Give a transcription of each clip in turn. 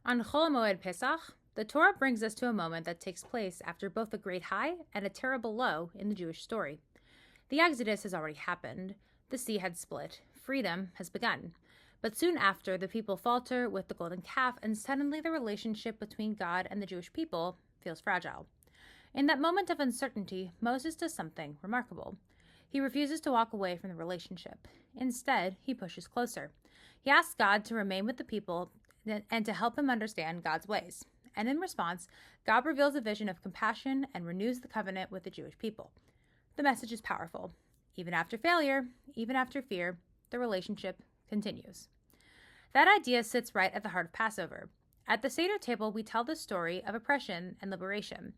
On Chol HaMoed Pesach, the Torah brings us to a moment that takes place after both a great high and a terrible low in the Jewish story. The Exodus has already happened. The sea had split. Freedom has begun. But soon after, the people falter with the golden calf, and suddenly the relationship between God and the Jewish people feels fragile. In that moment of uncertainty, Moses does something remarkable. He refuses to walk away from the relationship. Instead, he pushes closer. He asks God to remain with the people and to help him understand God's ways. And in response, God reveals a vision of compassion and renews the covenant with the Jewish people. The message is powerful. Even after failure, even after fear, the relationship continues. That idea sits right at the heart of Passover. At the seder table, we tell the story of oppression and liberation.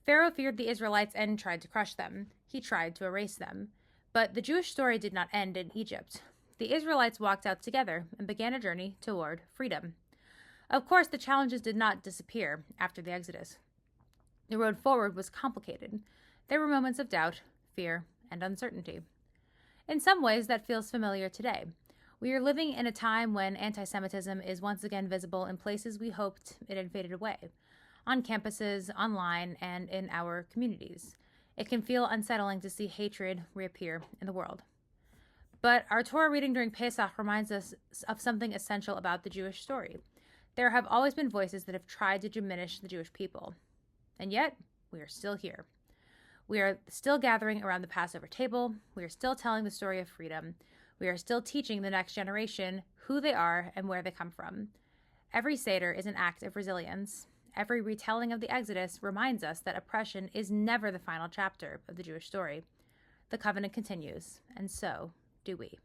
Pharaoh feared the Israelites and tried to crush them. He tried to erase them. But the Jewish story did not end in Egypt. The Israelites walked out together and began a journey toward freedom. Of course, the challenges did not disappear after the Exodus. The road forward was complicated. There were moments of doubt, fear, and uncertainty. In some ways, that feels familiar today. We are living in a time when anti-Semitism is once again visible in places we hoped it had faded away, on campuses, online, and in our communities. It can feel unsettling to see hatred reappear in the world. But our Torah reading during Pesach reminds us of something essential about the Jewish story. There have always been voices that have tried to diminish the Jewish people. And yet, we are still here. We are still gathering around the Passover table. We are still telling the story of freedom. We are still teaching the next generation who they are and where they come from. Every seder is an act of resilience. Every retelling of the Exodus reminds us that oppression is never the final chapter of the Jewish story. The covenant continues, and so do we.